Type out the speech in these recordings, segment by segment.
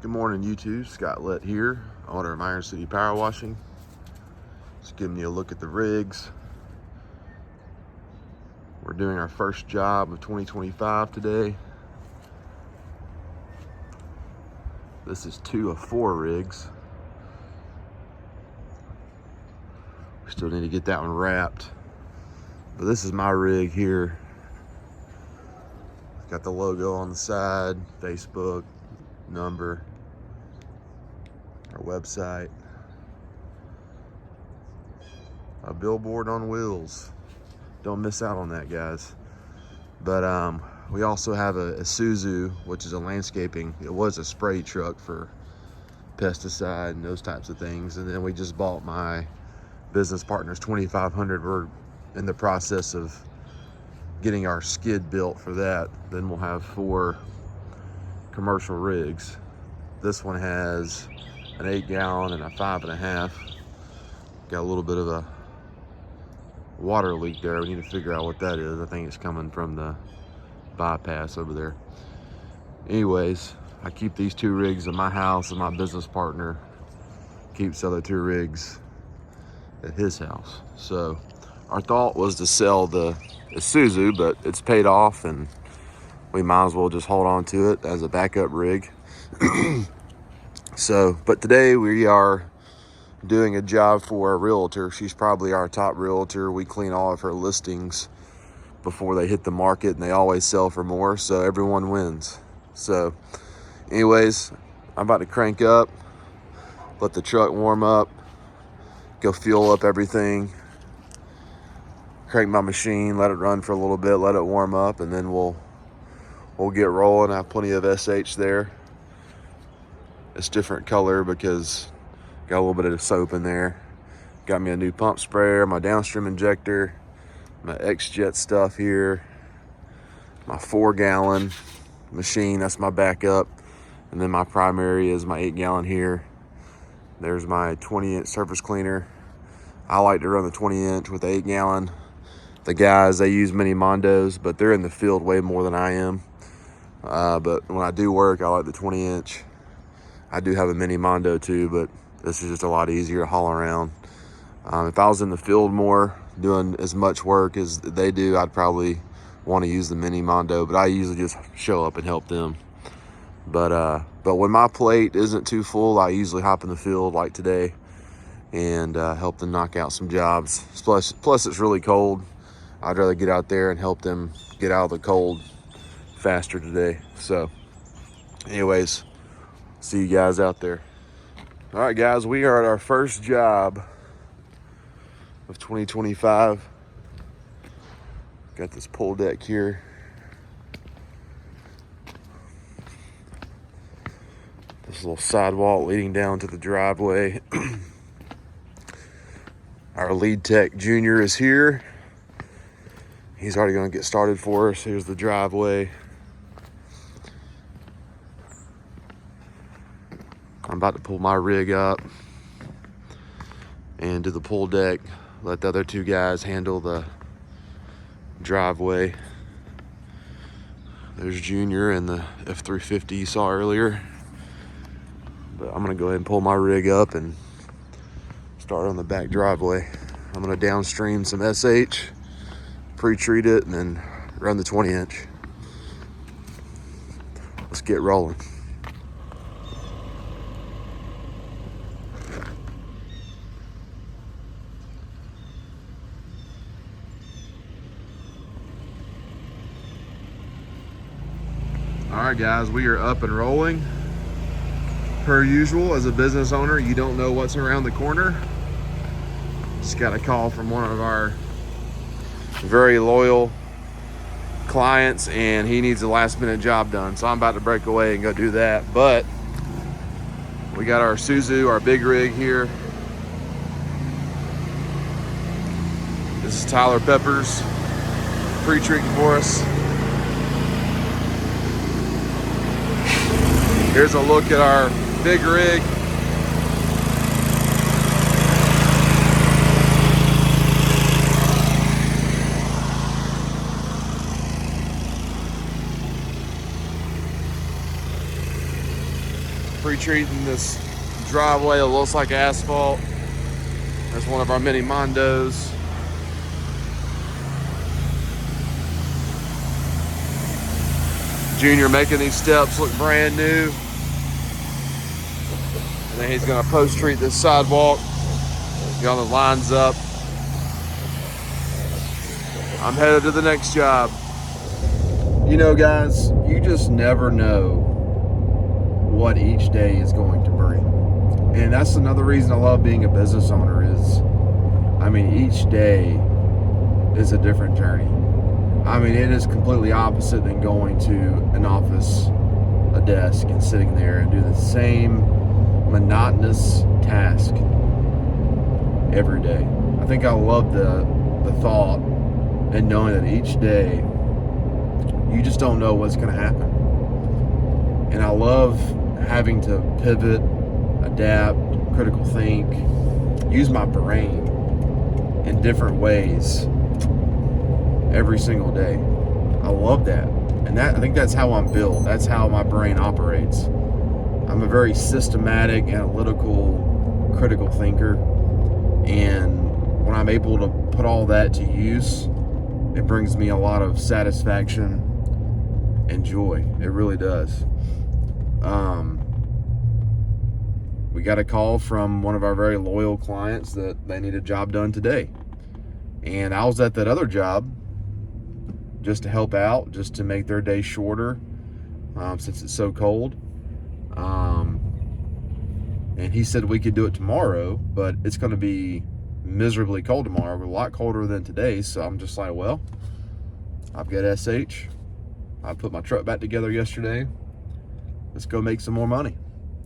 Good morning, YouTube. Scott Lett here, owner of Iron City Power Washing. Just giving you a look at the rigs. We're doing our first job of 2025 today. This is 2 of 4 rigs. We still need to get that one wrapped. But this is my rig here. Got the logo on the side, Facebook, number, our website. A billboard on wheels. Don't miss out on that, guys. But we also have a Isuzu, which is a landscaping. It was a spray truck for pesticide and those types of things. And then we just bought my business partner's 2500. We're in the process of getting our skid built for that. Then we'll have 4 commercial rigs. This one has an 8-gallon and a 5.5. Got a little bit of a water leak there. We need to figure out what that is. I think it's coming from the bypass over there. Anyways, I keep these 2 rigs in my house, and my business partner keeps the other 2 rigs at his house. So our thought was to sell the Isuzu, but it's paid off and we might as well just hold on to it as a backup rig. But today we are doing a job for a realtor. She's probably our top realtor. We clean all of her listings before they hit the market, and they always sell for more, so everyone wins. So anyways, I'm about to crank up, let the truck warm up, go fuel up everything, crank my machine, let it run for a little bit, let it warm up, and then we'll get rolling. I have plenty of SH there. It's different color because got a little bit of soap in there. Got me a new pump sprayer, my downstream injector, my X-Jet stuff here, my 4-gallon machine, that's my backup. And then my primary is my 8-gallon here. There's my 20-inch surface cleaner. I like to run the 20-inch with the 8-gallon. The guys, they use mini Mondos, but they're in the field way more than I am. But when I do work, I like the 20-inch. I do have a mini Mondo too, but this is just a lot easier to haul around. If I was in the field more, doing as much work as they do, I'd probably want to use the mini Mondo, but I usually just show up and help them. But when my plate isn't too full, I usually hop in the field like today and help them knock out some jobs. Plus it's really cold. I'd rather get out there and help them get out of the cold faster today. So anyways, see you guys out there. All right, guys, we are at our first job of 2025. Got this pull deck here. This little sidewalk leading down to the driveway. Our lead tech Junior is here. He's already going to get started for us. Here's the driveway. I'm about to pull my rig up and do the pull deck. Let the other 2 guys handle the driveway. There's Junior and the F350 you saw earlier. But I'm gonna go ahead and pull my rig up and start on the back driveway. I'm gonna downstream some SH, pre-treat it, and then run the 20-inch. Let's get rolling. All right, guys, we are up and rolling. Per usual, as a business owner, you don't know what's around the corner. Just got a call from one of our very loyal clients, and he needs a last-minute job done. So I'm about to break away and go do that. But we got our Isuzu, our big rig here. This is Tyler Peppers pre-treating for us. Here's a look at our big rig. Pre-treating this driveway that looks like asphalt. There's one of our mini Mondos. Junior making these steps look brand new. And then he's gonna post-treat this sidewalk. Get all the lines up. I'm headed to the next job. You know, guys, you just never know what each day is going to bring. And that's another reason I love being a business owner is, I mean, each day is a different journey. I mean, it is completely opposite than going to an office, a desk, and sitting there and do the same monotonous task every day. I think I love the thought and knowing that each day you just don't know what's going to happen. And I love having to pivot, adapt, critical think, use my brain in different ways every single day. I love that. And I think that's how I'm built. That's how my brain operates. I'm a very systematic, analytical, critical thinker. And when I'm able to put all that to use, it brings me a lot of satisfaction and joy. It really does. We got a call from one of our very loyal clients that they need a job done today. And I was at that other job just to help out, just to make their day shorter, since it's so cold. And he said we could do it tomorrow, but it's going to be miserably cold tomorrow. We're a lot colder than today. So I'm just like, well, I've got SH. I put my truck back together yesterday. Let's go make some more money.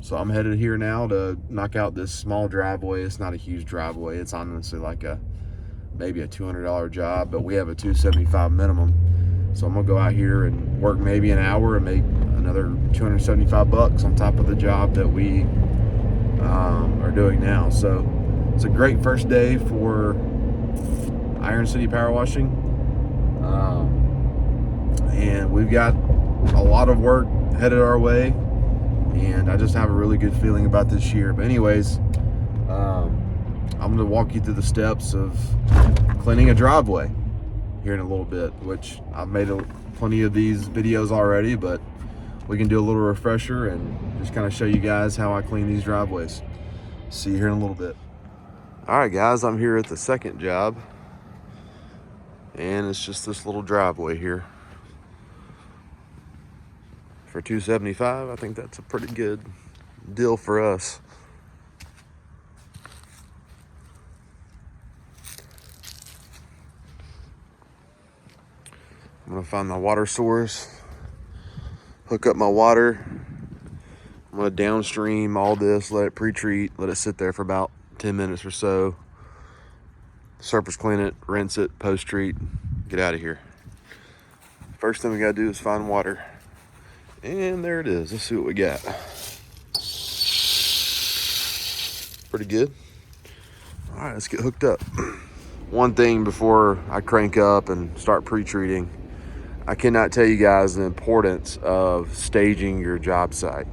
So I'm headed here now to knock out this small driveway. It's not a huge driveway. It's honestly like maybe a $200 job, but we have a $275 minimum. So I'm gonna go out here and work maybe an hour and make another $275 on top of the job that we are doing now. So it's a great first day for Iron City Power Washing. And we've got a lot of work headed our way, and I just have a really good feeling about this year. But anyways, I'm going to walk you through the steps of cleaning a driveway here in a little bit, which I've made plenty of these videos already, but we can do a little refresher and just kind of show you guys how I clean these driveways. See you here in a little bit. All right, guys, I'm here at the second job, and it's just this little driveway here. For $275, I think that's a pretty good deal for us. I'm gonna find my water source, hook up my water. I'm gonna downstream all this, let it pre-treat, let it sit there for about 10 minutes or so. Surface clean it, rinse it, post-treat, get out of here. First thing we gotta do is find water. And there it is. Let's see what we got. Pretty good. All right, let's get hooked up. One thing before I crank up and start pre-treating, I cannot tell you guys the importance of staging your job site.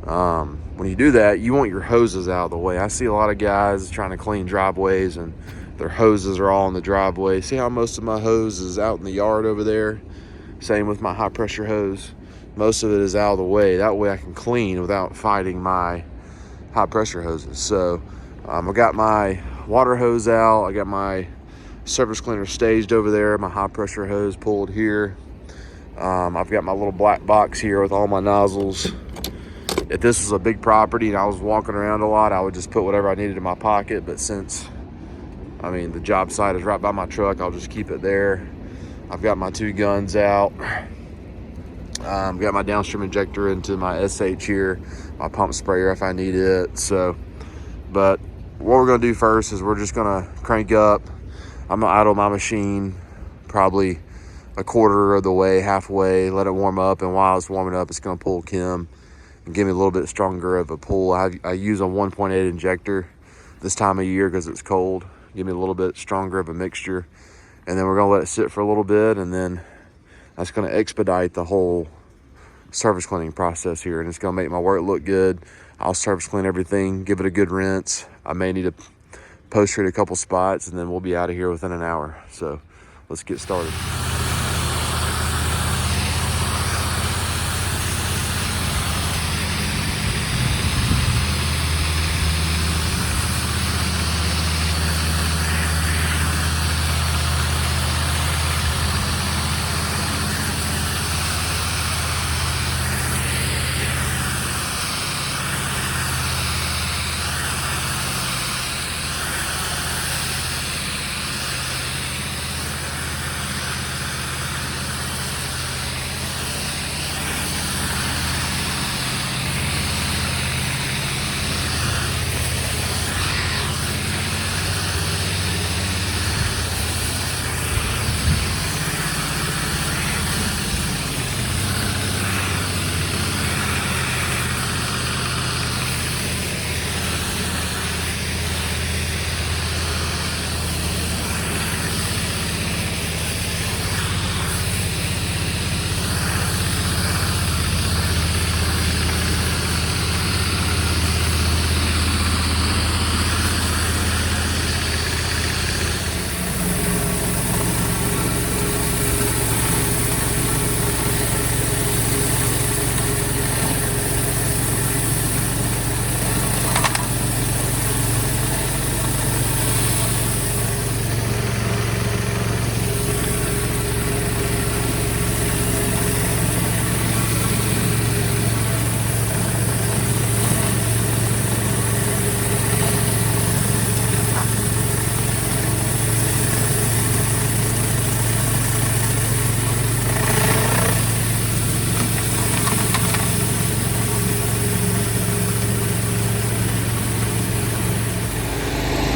When you do that, you want your hoses out of the way. I see a lot of guys trying to clean driveways and their hoses are all in the driveway. See how most of my hose is out in the yard over there? Same with my high pressure hose. Most of it is out of the way. That way I can clean without fighting my high pressure hoses. So I got my water hose out. I got my surface cleaner staged over there. My high pressure hose pulled here. I've got my little black box here with all my nozzles. If this was a big property and I was walking around a lot, I would just put whatever I needed in my pocket. But since, I mean, the job site is right by my truck, I'll just keep it there. I've got my two guns out. Got my downstream injector into my SH here, my pump sprayer if I need it. So, but what we're gonna do first is we're just gonna crank up. I'm gonna idle my machine probably a quarter of the way, halfway, let it warm up. And while it's warming up, it's gonna pull Kim and give me a little bit stronger of a pull. I use a 1.8 injector this time of year because it's cold. Give me a little bit stronger of a mixture. And then we're gonna let it sit for a little bit, and then that's gonna expedite the whole surface cleaning process here, and it's gonna make my work look good. I'll surface clean everything, give it a good rinse. I may need to post treat a couple spots, and then we'll be out of here within an hour. So let's get started.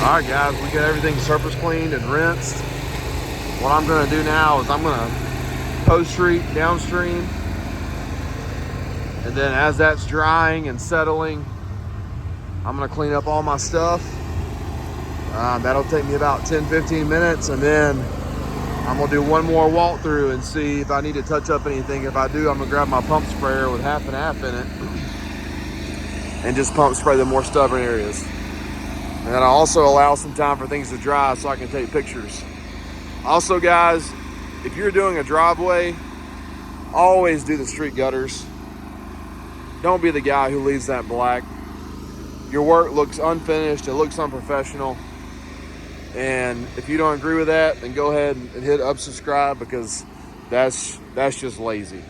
All right, guys, we got everything surface cleaned and rinsed. What I'm gonna do now is I'm gonna post treat downstream, and then as that's drying and settling, I'm gonna clean up all my stuff. That'll take me about 10-15 minutes, and then I'm gonna do one more walkthrough and see if I need to touch up anything. If I do, I'm gonna grab my pump sprayer with half and half in it and just pump spray the more stubborn areas. And then I also allow some time for things to dry so I can take pictures. Also, guys, if you're doing a driveway, always do the street gutters. Don't be the guy who leaves that black. Your work looks unfinished, it looks unprofessional. And if you don't agree with that, then go ahead and hit unsubscribe, because that's just lazy.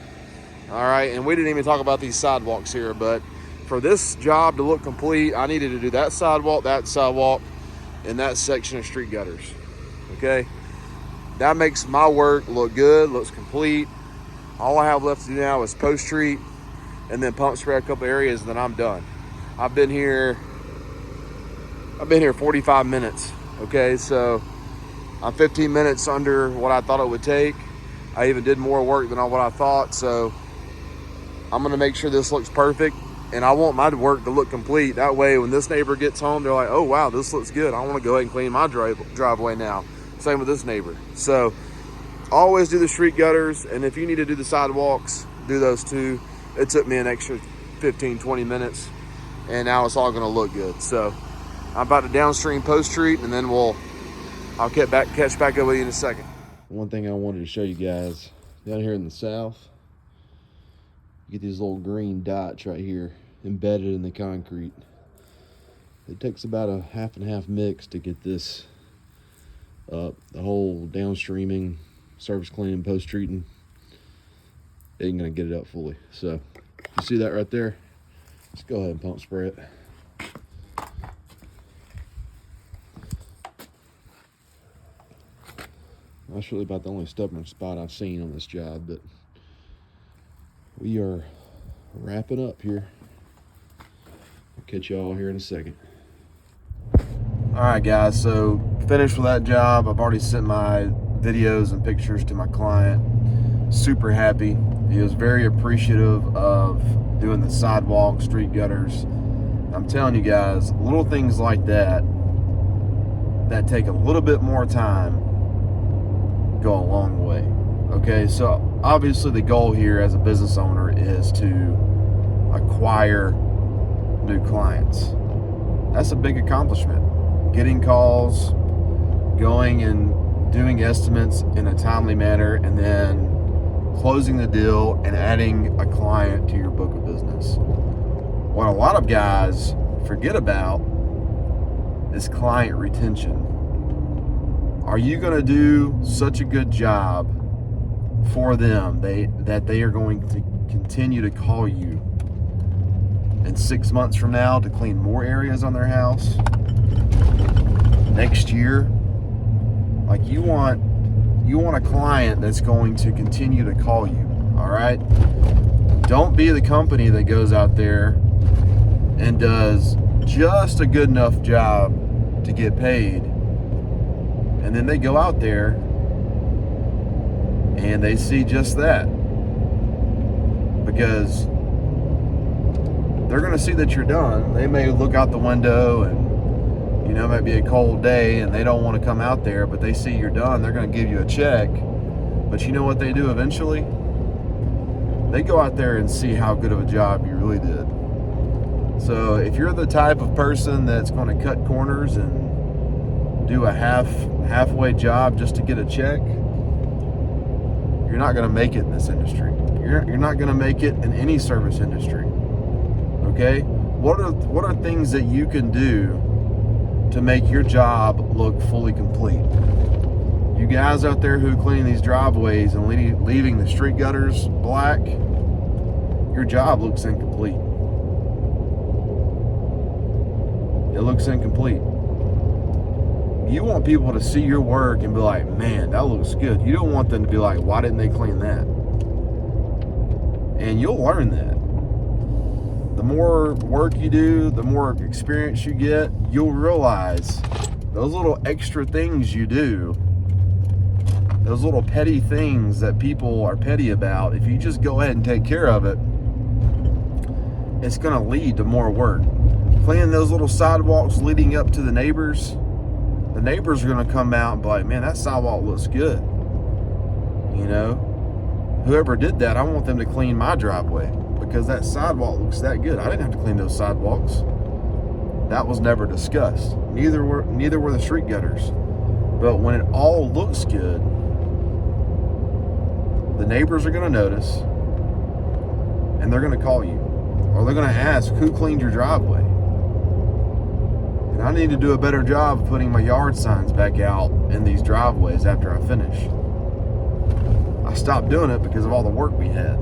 All right, and we didn't even talk about these sidewalks here, but for this job to look complete, I needed to do that sidewalk, and that section of street gutters. Okay, that makes my work look good, looks complete. All I have left to do now is post treat and then pump spray a couple areas, and then I'm done. I've been here 45 minutes. Okay, so I'm 15 minutes under what I thought it would take. I even did more work than what I thought, so I'm gonna make sure this looks perfect. And I want my work to look complete. That way, when this neighbor gets home, they're like, oh, wow, this looks good. I want to go ahead and clean my driveway now. Same with this neighbor. So always do the street gutters. And if you need to do the sidewalks, do those too. It took me an extra 15-20 minutes. And now it's all going to look good. So I'm about to downstream post treat, and then I'll catch back up with you in a second. One thing I wanted to show you guys, down here in the south, you get these little green dots right here embedded in the concrete. It takes about a half and half mix to get this up. The whole downstreaming, surface cleaning, post treating, ain't gonna get it up fully. So you see that right there? Let's go ahead and pump spray it. That's really about the only stubborn spot I've seen on this job, but we are wrapping up here. I'll catch y'all here in a second. All right, guys, so finished with that job. I've already sent my videos and pictures to my client. Super happy. He was very appreciative of doing the sidewalk, street gutters. I'm telling you guys, little things like that take a little bit more time go a long way. Okay, so obviously the goal here as a business owner is to acquire new clients. That's a big accomplishment. Getting calls, going and doing estimates in a timely manner, and then closing the deal and adding a client to your book of business. What a lot of guys forget about is client retention. Are you going to do such a good job for them that they are going to continue to call you in 6 months from now to clean more areas on their house next year? Like, you want a client that's going to continue to call you. All right, don't be the company that goes out there and does just a good enough job to get paid, and then they go out there and they see just that, because they're going to see that you're done. They may look out the window and, it might be a cold day and they don't want to come out there, but they see you're done. They're going to give you a check. But you know what they do eventually? They go out there and see how good of a job you really did. So if you're the type of person that's going to cut corners and do a halfway job just to get a check, you're not going to make it in this industry. You're not going to make it in any service industry. Okay? What are things that you can do to make your job look fully complete? You guys out there who clean these driveways and leaving the street gutters black, your job looks incomplete. It looks incomplete. You want people to see your work and be like, man, that looks good. You don't want them to be like, why didn't they clean that? And you'll learn that. The more work you do, the more experience you get, you'll realize those little extra things you do, those little petty things that people are petty about, if you just go ahead and take care of it, it's going to lead to more work. Cleaning those little sidewalks leading up to the neighbors are going to come out and be like, man, that sidewalk looks good. Whoever did that, I want them to clean my driveway because that sidewalk looks that good. I didn't have to clean those sidewalks. That was never discussed. Neither were the street gutters. But when it all looks good, the neighbors are going to notice and they're going to call you, or they're going to ask, who cleaned your driveway? And I need to do a better job of putting my yard signs back out in these driveways after I finish. I stopped doing it because of all the work we had.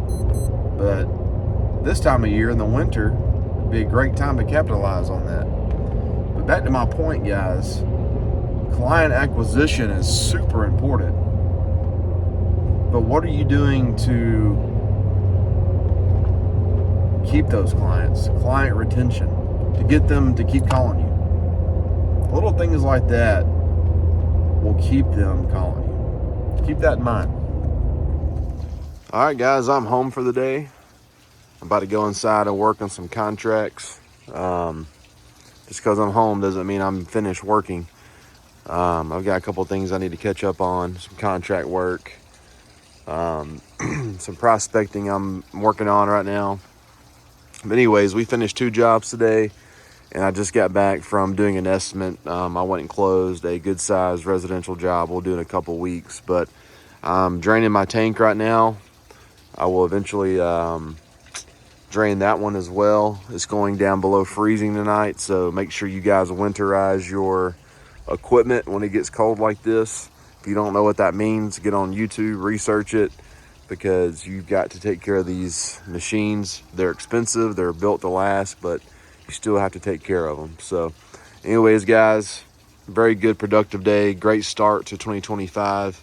But this time of year in the winter would be a great time to capitalize on that. But back to my point, guys, client acquisition is super important. But what are you doing to keep those clients? Client retention, to get them to keep calling you. Little things like that will keep them calling you. Keep that in mind. All right, guys, I'm home for the day. I'm about to go inside and work on some contracts. Just because I'm home doesn't mean I'm finished working. I've got a couple things I need to catch up on, some contract work, some prospecting I'm working on right now. But anyways, we finished 2 jobs today, and I just got back from doing an estimate. I went and closed a good-sized residential job. We'll do in a couple weeks, but I'm draining my tank right now. I will eventually drain that one as well. It's going down below freezing tonight, so make sure you guys winterize your equipment when it gets cold like this. If you don't know what that means, get on YouTube, research it, because you've got to take care of these machines. They're expensive, they're built to last, but you still have to take care of them. So anyways, guys, very good productive day, great start to 2025,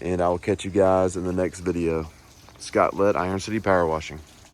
and I will catch you guys in the next video. Scott Lett, Iron City Power Washing.